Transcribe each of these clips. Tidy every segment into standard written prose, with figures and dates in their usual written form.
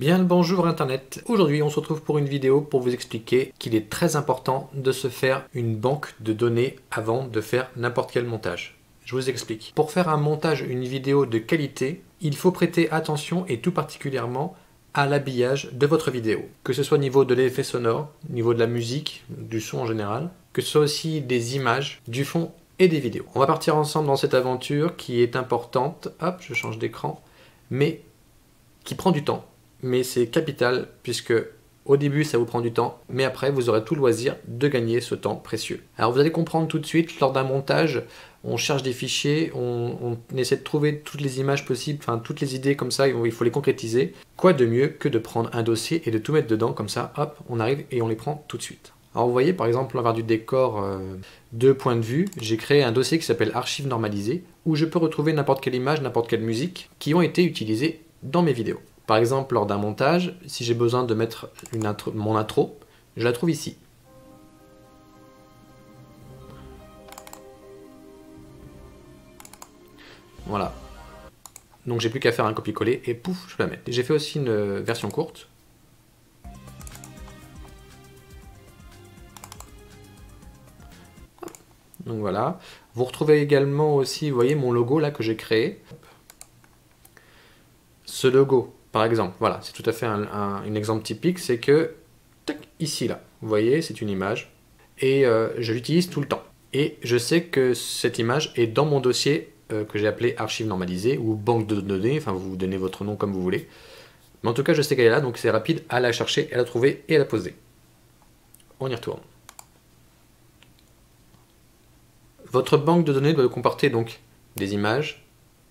Bien le bonjour Internet. Aujourd'hui on se retrouve pour une vidéo pour vous expliquer qu'il est très important de se faire une banque de données avant de faire n'importe quel montage. Je vous explique. Pour faire un montage, une vidéo de qualité, il faut prêter attention et tout particulièrement à l'habillage de votre vidéo. Que ce soit au niveau de l'effet sonore, au niveau de la musique, du son en général, que ce soit aussi des images, du fond et des vidéos. On va partir ensemble dans cette aventure qui est importante, hop, je change d'écran, mais qui prend du temps. Mais c'est capital puisque au début ça vous prend du temps, mais après vous aurez tout le loisir de gagner ce temps précieux. Alors vous allez comprendre tout de suite, lors d'un montage, on cherche des fichiers, on essaie de trouver toutes les images possibles, enfin toutes les idées comme ça, il faut les concrétiser. Quoi de mieux que de prendre un dossier et de tout mettre dedans, comme ça, hop, on arrive et on les prend tout de suite. Alors vous voyez par exemple l'envers du décor de point de vue, j'ai créé un dossier qui s'appelle archives normalisées, où je peux retrouver n'importe quelle image, n'importe quelle musique qui ont été utilisées dans mes vidéos. Par exemple, lors d'un montage, si j'ai besoin de mettre mon intro, je la trouve ici. Voilà. Donc j'ai plus qu'à faire un copier-coller et pouf, je peux la mettre. J'ai fait aussi une version courte. Donc voilà. Vous retrouvez également aussi, vous voyez, mon logo là que j'ai créé. Ce logo, par exemple, voilà, c'est tout à fait un exemple typique, c'est que, tac, ici, là, vous voyez, c'est une image, et je l'utilise tout le temps. Et je sais que cette image est dans mon dossier que j'ai appelé archives normalisées, ou banque de données, enfin vous donnez votre nom comme vous voulez. Mais en tout cas, je sais qu'elle est là, donc c'est rapide à la chercher, à la trouver et à la poser. On y retourne. Votre banque de données doit comporter donc des images,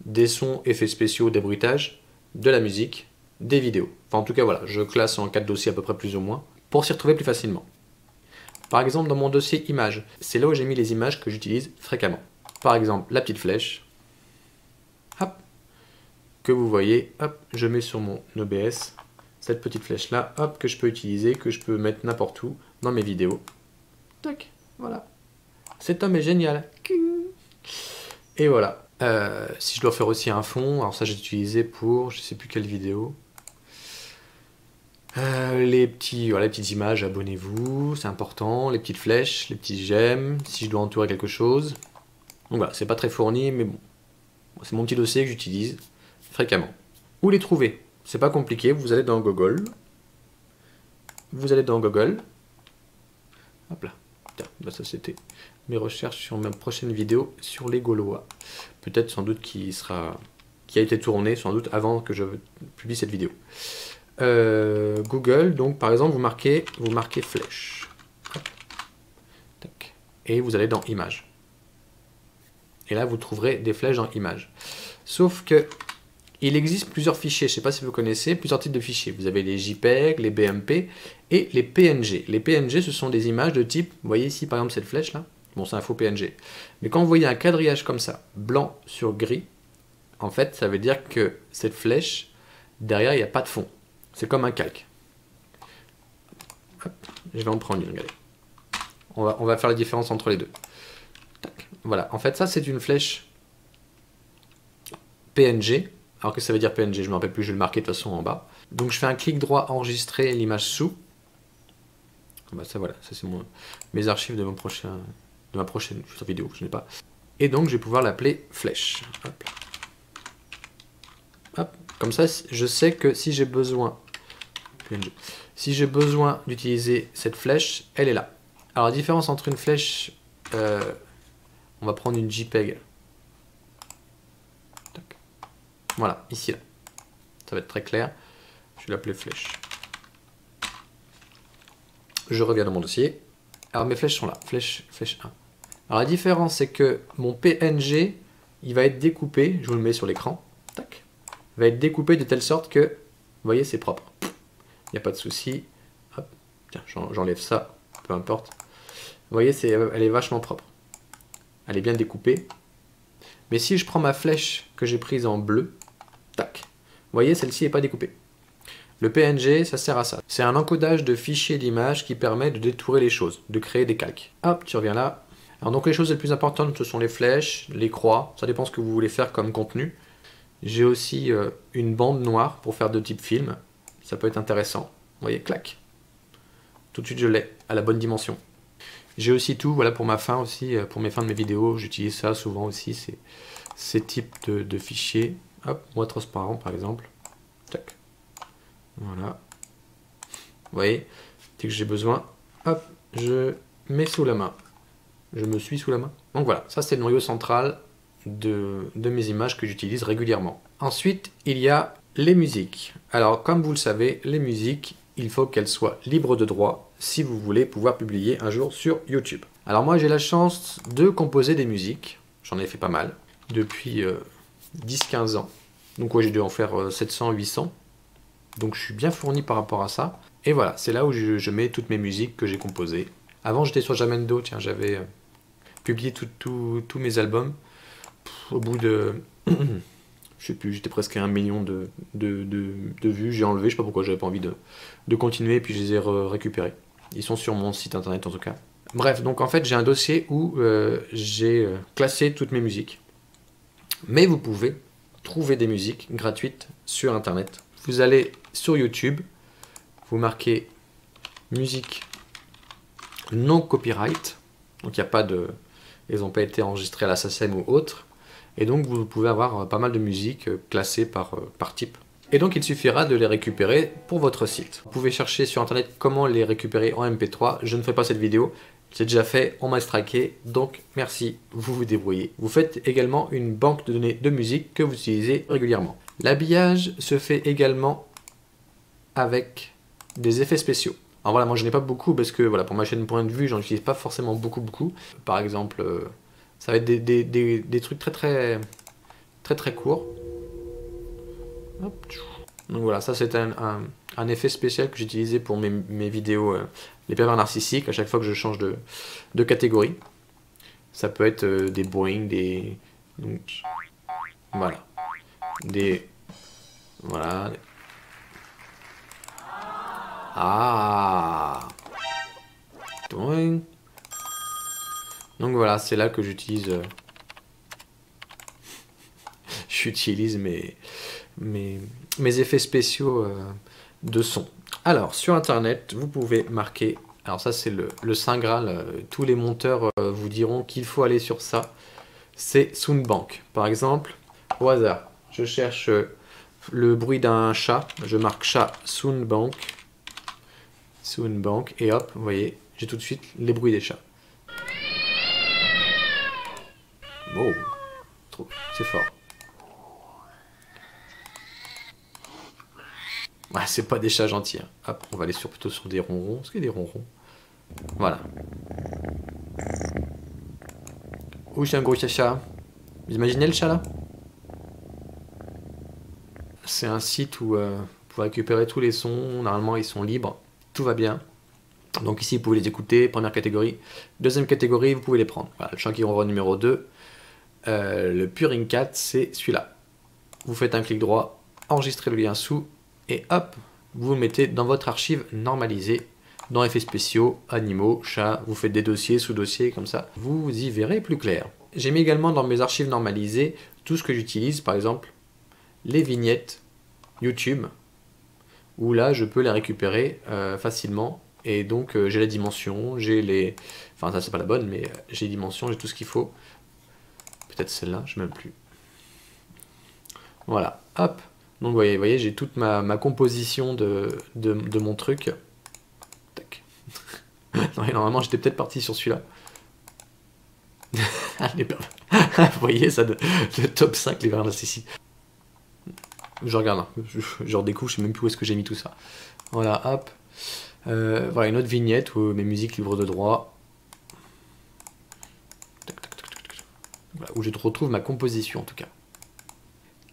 des sons, effets spéciaux, des bruitages, de la musique, des vidéos. Enfin en tout cas voilà, je classe en 4 dossiers à peu près plus ou moins, pour s'y retrouver plus facilement. Par exemple dans mon dossier images, c'est là où j'ai mis les images que j'utilise fréquemment. Par exemple la petite flèche, hop, que vous voyez, hop, je mets sur mon OBS, cette petite flèche là, hop, que je peux utiliser, que je peux mettre n'importe où dans mes vidéos. Tac, voilà. Cet homme est génial. Et voilà. Si je dois faire aussi un fond, alors ça j'ai utilisé pour je sais plus quelle vidéo. Les petites images, abonnez-vous, c'est important, les petites flèches, les petits j'aime, si je dois entourer quelque chose. Donc voilà, c'est pas très fourni, mais bon. C'est mon petit dossier que j'utilise fréquemment. Où les trouver? C'est pas compliqué, vous allez dans Google. Vous allez dans Google. Hop là. Tiens, bah ça c'était mes recherches sur ma prochaine vidéo sur les Gaulois. Peut-être sans doute qui a été tourné sans doute avant que je publie cette vidéo. Google, donc par exemple vous marquez flèche. Tac. Et vous allez dans images. Et là vous trouverez des flèches dans images. Sauf que il existe plusieurs fichiers, je ne sais pas si vous connaissez, plusieurs types de fichiers. Vous avez les JPEG, les BMP et les PNG. Les PNG, ce sont des images de type, vous voyez ici par exemple cette flèche là, bon c'est un faux PNG. Mais quand vous voyez un quadrillage comme ça, blanc sur gris, en fait ça veut dire que cette flèche, derrière il n'y a pas de fond. C'est comme un calque. Hop, je vais en prendre une, regardez. On va faire la différence entre les deux. Tac. Voilà, en fait ça c'est une flèche PNG. Alors que ça veut dire PNG, je ne me rappelle plus, je vais le marquer de toute façon en bas. Donc je fais un clic droit, enregistrer l'image sous. Bah ça voilà, ça c'est mes archives de ma prochaine vidéo, je n'ai pas. Et donc je vais pouvoir l'appeler flèche. Hop. Hop. Comme ça, je sais que si j'ai besoin, d'utiliser cette flèche, elle est là. Alors la différence entre une flèche, on va prendre une JPEG. Voilà, ici, là. Ça va être très clair. Je vais l'appeler flèche. Je reviens dans mon dossier. Alors mes flèches sont là. Flèche 1. Alors la différence, c'est que mon PNG, il va être découpé. Je vous le mets sur l'écran. Tac. Il va être découpé de telle sorte que, vous voyez, c'est propre. Il n'y a pas de souci. Hop. Tiens, j'enlève ça. Peu importe. Vous voyez, elle est vachement propre. Elle est bien découpée. Mais si je prends ma flèche que j'ai prise en bleu, tac, vous voyez, celle-ci n'est pas découpée. Le PNG, ça sert à ça. C'est un encodage de fichiers d'images qui permet de détourer les choses, de créer des calques. Hop, tu reviens là. Alors donc les choses les plus importantes, ce sont les flèches, les croix, ça dépend ce que vous voulez faire comme contenu. J'ai aussi une bande noire pour faire de type film. ça peut être intéressant. Vous voyez, clac. Tout de suite je l'ai à la bonne dimension. J'ai aussi tout, voilà, pour ma fin aussi, pour mes fins de mes vidéos, j'utilise ça souvent aussi, ces types de fichiers. Hop, moins transparent par exemple. Tac. Voilà. Vous voyez, dès que j'ai besoin, hop, je mets sous la main. Je me suis sous la main. Donc voilà, ça c'est le noyau central de mes images que j'utilise régulièrement. Ensuite, il y a les musiques. Alors, comme vous le savez, les musiques, il faut qu'elles soient libres de droit si vous voulez pouvoir publier un jour sur YouTube. Alors moi, j'ai la chance de composer des musiques. J'en ai fait pas mal depuis 10-15 ans. Donc ouais, j'ai dû en faire 700-800. Donc je suis bien fourni par rapport à ça. Et voilà, c'est là où je mets toutes mes musiques que j'ai composées. Avant, j'étais sur Jamendo, tiens, j'avais publié tous mes albums. Au bout de... je sais plus, j'étais presque à 1 million de vues. J'ai enlevé, je sais pas pourquoi, j'avais pas envie de continuer, et puis je les ai récupérés. Ils sont sur mon site internet en tout cas. Bref, donc en fait, j'ai un dossier où j'ai classé toutes mes musiques. Mais vous pouvez trouver des musiques gratuites sur internet. Vous allez sur YouTube, vous marquez musique non copyright, donc il n'y a pas de... Ils n'ont pas été enregistrés à la SACEM ou autre, et donc vous pouvez avoir pas mal de musiques classées par type. Et donc il suffira de les récupérer pour votre site. Vous pouvez chercher sur internet comment les récupérer en MP3, je ne ferai pas cette vidéo, c'est déjà fait, on m'a striké, donc merci, vous vous débrouillez. Vous faites également une banque de données de musique que vous utilisez régulièrement. L'habillage se fait également avec des effets spéciaux. Alors voilà, moi je n'ai pas beaucoup parce que voilà, pour ma chaîne Point de Vue, j'en utilise pas forcément beaucoup. Par exemple, ça va être des trucs très courts. Hop. Donc voilà, ça c'est un effet spécial que j'utilisais pour mes vidéos, les pervers narcissiques, à chaque fois que je change de catégorie. Ça peut être des boing, des... Voilà. Voilà. Ah. Donc voilà, c'est là que j'utilise j'utilise mes effets spéciaux de son. Alors sur internet, vous pouvez marquer, alors ça c'est le Saint Graal, tous les monteurs vous diront qu'il faut aller sur ça, c'est Soundbank. Par exemple, au hasard, je cherche le bruit d'un chat, je marque chat Soundbank, et hop, vous voyez, j'ai tout de suite les bruits des chats. Wow, c'est fort. Ouais, c'est pas des chats gentils. Hein. Hop, on va aller plutôt sur des ronrons. Est-ce qu'il y a des ronrons? Voilà. Ouh, c'est un gros chat. Vous imaginez le chat là? C'est un site où vous pouvez récupérer tous les sons. Normalement, ils sont libres. Tout va bien. Donc ici, vous pouvez les écouter. Première catégorie. Deuxième catégorie, vous pouvez les prendre. Voilà, le chat qui ronronne numéro 2. Le Purring Cat, c'est celui-là. Vous faites un clic droit, enregistrez le lien sous, et hop, vous le mettez dans votre archive normalisée, dans effets spéciaux, animaux, chats, vous faites des dossiers, sous-dossiers, comme ça, vous y verrez plus clair. J'ai mis également dans mes archives normalisées tout ce que j'utilise, par exemple, les vignettes YouTube, où là, je peux les récupérer facilement, et donc j'ai la dimension, j'ai les... Enfin, ça c'est pas la bonne, mais j'ai les dimensions, j'ai tout ce qu'il faut. Peut-être celle-là, je ne sais même plus. Voilà, hop. Donc vous voyez j'ai toute ma composition de mon truc. Tac. Non, normalement, j'étais peut-être parti sur celui-là. Vous voyez, ça, le top 5, les verres ici. Je regarde, hein. Je redécouvre, je sais même plus où est-ce que j'ai mis tout ça. Voilà, hop. Voilà, une autre vignette où mes musiques libres de droit. Voilà, où je retrouve ma composition en tout cas.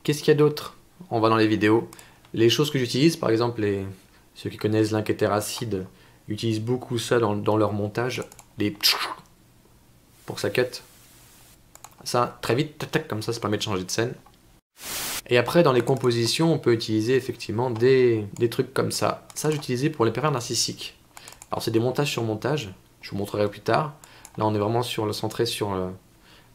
Qu'est-ce qu'il y a d'autre? On va dans les vidéos. Les choses que j'utilise, par exemple, ceux qui connaissent l'Inketeracid utilisent beaucoup ça dans leur montage. Pour que ça cut. Ça, très vite, tac, tac, comme ça permet de changer de scène. Et après, dans les compositions, on peut utiliser effectivement des trucs comme ça. Ça, j'utilisais pour les pervers narcissiques. Alors, c'est des montages sur montage. Je vous montrerai plus tard. Là, on est vraiment centré sur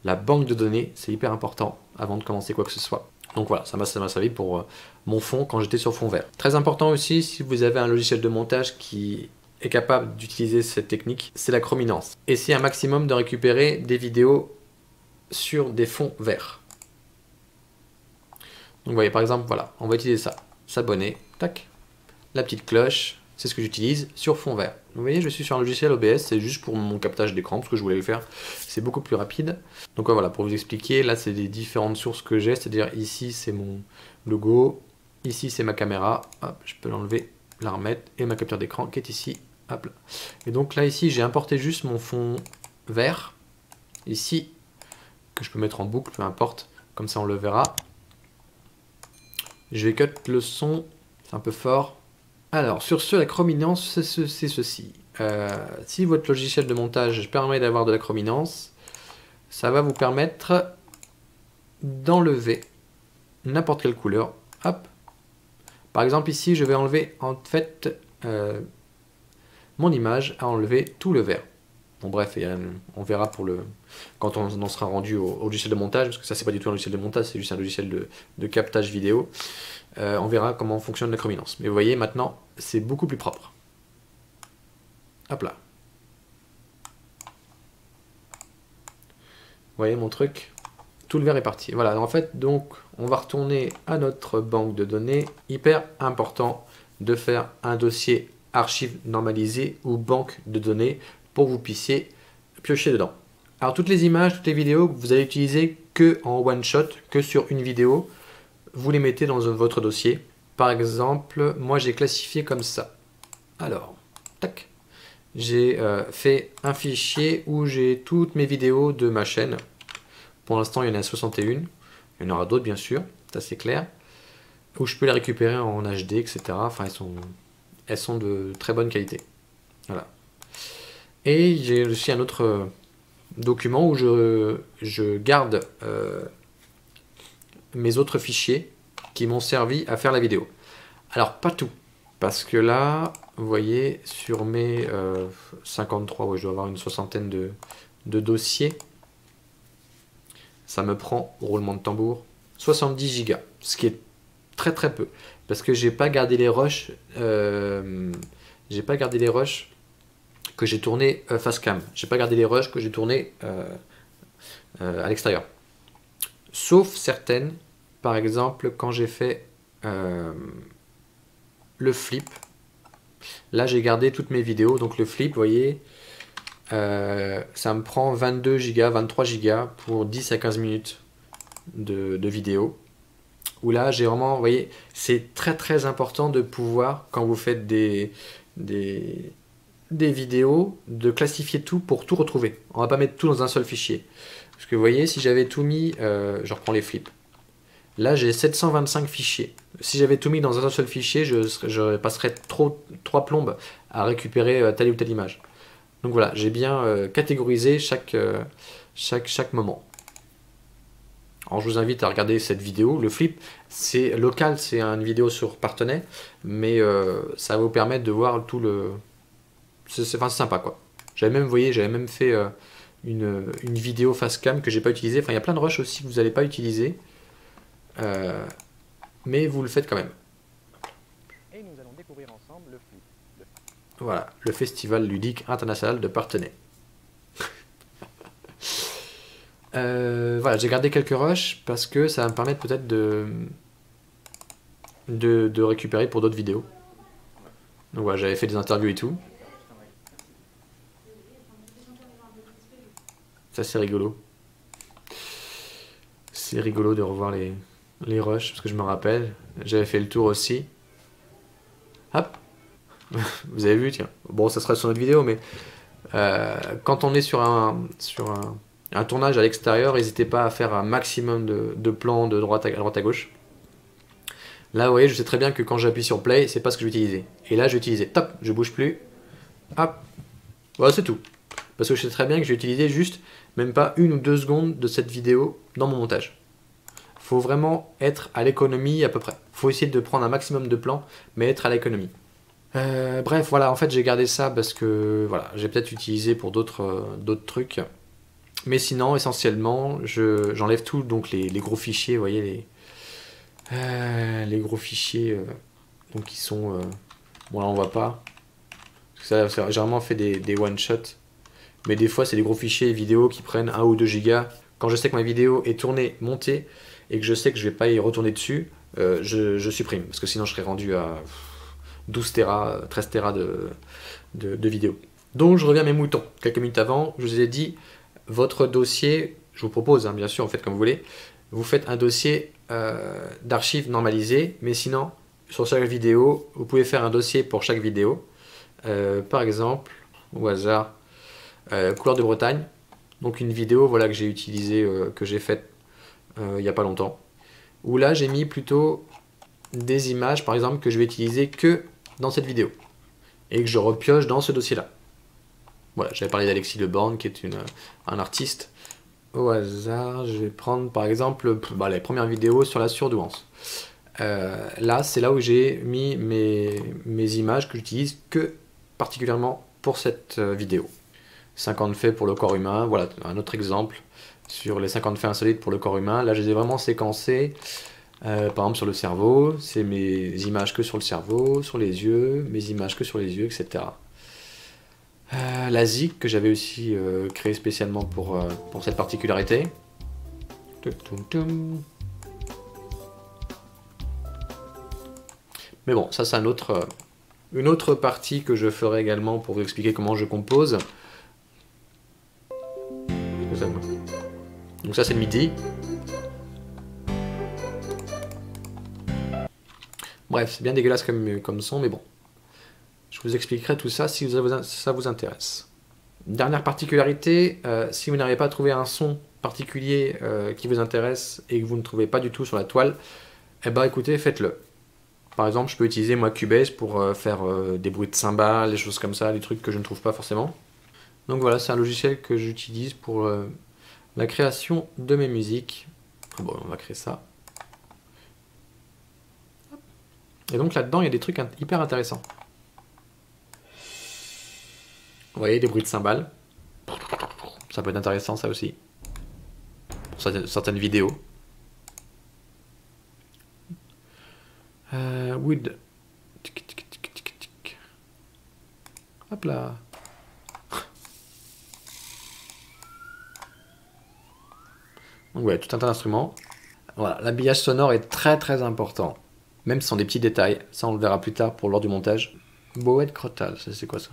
la banque de données. C'est hyper important avant de commencer quoi que ce soit. Donc voilà, ça m'a servi pour mon fond quand j'étais sur fond vert. Très important aussi, si vous avez un logiciel de montage qui est capable d'utiliser cette technique, c'est la chrominance. Essayez un maximum de récupérer des vidéos sur des fonds verts. Donc vous voyez, par exemple, voilà, on va utiliser ça. S'abonner, tac, la petite cloche, c'est ce que j'utilise sur fond vert. Vous voyez, je suis sur un logiciel OBS, c'est juste pour mon captage d'écran, parce que je voulais le faire, c'est beaucoup plus rapide. Donc voilà, pour vous expliquer, là c'est les différentes sources que j'ai, c'est-à-dire ici c'est mon logo, ici c'est ma caméra, hop, je peux l'enlever, la remettre, et ma capture d'écran qui est ici, hop là. Et donc là ici j'ai importé juste mon fond vert, ici, que je peux mettre en boucle, peu importe, comme ça on le verra. Je vais cut le son, c'est un peu fort. Alors, sur ce, la chrominance, c'est ceci. Si votre logiciel de montage permet d'avoir de la chrominance, ça va vous permettre d'enlever n'importe quelle couleur. Hop. Par exemple, ici, je vais enlever, en fait, mon image a enlevé tout le vert. Bon, bref, on verra quand on en sera rendu au logiciel de montage, parce que ça, c'est pas du tout un logiciel de montage, c'est juste un logiciel de captage vidéo. On verra comment fonctionne la chrominance. Mais vous voyez, maintenant, c'est beaucoup plus propre. Hop là. Vous voyez mon truc? Tout le vert est parti. Voilà, en fait, donc, on va retourner à notre banque de données. Hyper important de faire un dossier archive normalisé ou banque de données pour que vous puissiez piocher dedans. Alors, toutes les images, toutes les vidéos que vous allez utiliser que en one shot, que sur une vidéo, vous les mettez dans votre dossier. Par exemple, moi j'ai classifié comme ça. Alors, tac. J'ai fait un fichier où j'ai toutes mes vidéos de ma chaîne. Pour l'instant, il y en a 61. Il y en aura d'autres, bien sûr, ça c'est clair. Où je peux les récupérer en HD, etc. Enfin, elles sont de très bonne qualité. Voilà. Et j'ai aussi un autre document où je garde mes autres fichiers qui m'ont servi à faire la vidéo. Alors, pas tout. Parce que là, vous voyez, sur mes 53, ouais, je dois avoir une soixantaine de dossiers. Ça me prend, roulement de tambour, 70 gigas. Ce qui est très très peu. Parce que j'ai pas gardé les rushs. J'ai pas gardé les rushs que j'ai tourné face cam. J'ai pas gardé les rushs que j'ai tourné à l'extérieur. Sauf certaines. Par exemple, quand j'ai fait le flip, là j'ai gardé toutes mes vidéos. Donc le flip, vous voyez, ça me prend 22 Go, 23 Go pour 10 à 15 minutes de vidéo. Où là j'ai vraiment, vous voyez, c'est très très important de pouvoir, quand vous faites des vidéos, de classifier tout pour tout retrouver. On va pas mettre tout dans un seul fichier. Parce que vous voyez, si j'avais tout mis, je reprends les flips. Là, j'ai 725 fichiers. Si j'avais tout mis dans un seul fichier, je passerais trois plombes à récupérer telle ou telle image. Donc voilà, j'ai bien catégorisé chaque moment. Alors je vous invite à regarder cette vidéo. Le flip, c'est local, c'est une vidéo sur Parthenay, mais ça va vous permettre de voir tout le... C'est sympa quoi. J'avais même, vous voyez, j'avais même fait une vidéo face cam que j'ai pas utilisée. Enfin, il y a plein de rushs aussi que vous n'allez pas utiliser. Mais vous le faites quand même. Et nous allons découvrir ensemble le flip. Voilà, le Festival ludique international de Parthenay. Voilà, j'ai gardé quelques rushs parce que ça va me permettre peut-être de récupérer pour d'autres vidéos. Donc voilà, j'avais fait des interviews et tout. Ça c'est rigolo. C'est rigolo de revoir les rushs, parce que je me rappelle, j'avais fait le tour aussi. Hop. Vous avez vu, tiens. Bon, ça sera sur notre vidéo, mais quand on est sur un tournage à l'extérieur, n'hésitez pas à faire un maximum de plans de droite à gauche. Là, vous voyez, je sais très bien que quand j'appuie sur play, c'est pas ce que je vais utiliser. Et là, je vais utiliser top, je bouge plus. Hop. Voilà, c'est tout. Parce que je sais très bien que je vais utiliser juste, même pas 1 ou 2 secondes de cette vidéo dans mon montage. Faut vraiment être à l'économie à peu près. Faut essayer de prendre un maximum de plans, mais être à l'économie. Bref, voilà, en fait j'ai gardé ça parce que voilà, j'ai peut-être utilisé pour d'autres trucs. Mais sinon, essentiellement, j'enlève tout, donc les gros fichiers, vous voyez, Les gros fichiers, donc ils sont... bon là on voit pas. Parce que ça, j'ai généralement fait des one-shots. Mais des fois c'est des gros fichiers vidéo qui prennent 1 ou 2 gigas. Quand je sais que ma vidéo est tournée, montée, et que je sais que je vais pas y retourner dessus, je supprime. Parce que sinon je serais rendu à 12 Tera, 13 Tera de vidéo. Donc je reviens à mes moutons. Quelques minutes avant, je vous ai dit, votre dossier, je vous propose, hein, bien sûr, vous faites comme vous voulez, vous faites un dossier d'archives normalisé, mais sinon, sur chaque vidéo, vous pouvez faire un dossier pour chaque vidéo. Par exemple, au hasard, couleur de Bretagne, donc une vidéo voilà, que j'ai utilisée, que j'ai faite il n'y a pas longtemps, où là j'ai mis plutôt des images, par exemple, que je vais utiliser que dans cette vidéo, et que je repioche dans ce dossier-là. Voilà, j'avais parlé d'Alexis Leborgne, qui est un artiste. Au hasard, je vais prendre par exemple les premières vidéos sur la surdouance. Là, c'est là où j'ai mis mes images que j'utilise que particulièrement pour cette vidéo. 50 faits pour le corps humain, voilà un autre exemple sur les 50 faits insolites pour le corps humain. Là, je les ai vraiment séquencés, par exemple sur le cerveau, c'est mes images que sur le cerveau, sur les yeux, mes images que sur les yeux, etc. La ZIC que j'avais aussi créé spécialement pour cette particularité. Mais bon, ça c'est une autre partie que je ferai également pour vous expliquer comment je compose. Donc ça c'est le MIDI. Bref, c'est bien dégueulasse comme son, mais bon. Je vous expliquerai tout ça si ça vous intéresse. Dernière particularité, si vous n'arrivez pas à trouver un son particulier qui vous intéresse et que vous ne trouvez pas du tout sur la toile, eh ben écoutez, faites-le. Par exemple, je peux utiliser moi Cubase pour faire des bruits de cymbales, des choses comme ça, des trucs que je ne trouve pas forcément. Donc voilà, c'est un logiciel que j'utilise pour la création de mes musiques. Bon, on va créer ça. Et donc là-dedans, il y a des trucs hyper intéressants. Vous voyez, des bruits de cymbales. Ça peut être intéressant, ça aussi. Pour certaines vidéos. Wood. Hop là. Donc ouais, tout un tas d'instruments. Voilà, l'habillage sonore est très très important. Même si ce sont des petits détails. Ça, on le verra plus tard pour lors du montage. Boët crotale, c'est quoi ça?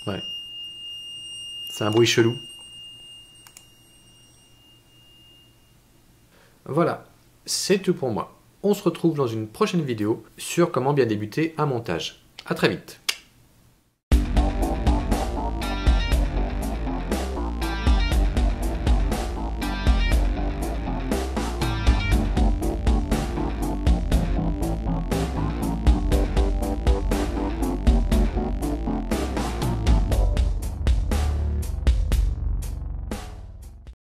Ouais. C'est un bruit chelou. Voilà, c'est tout pour moi. On se retrouve dans une prochaine vidéo sur comment bien débuter un montage. A très vite.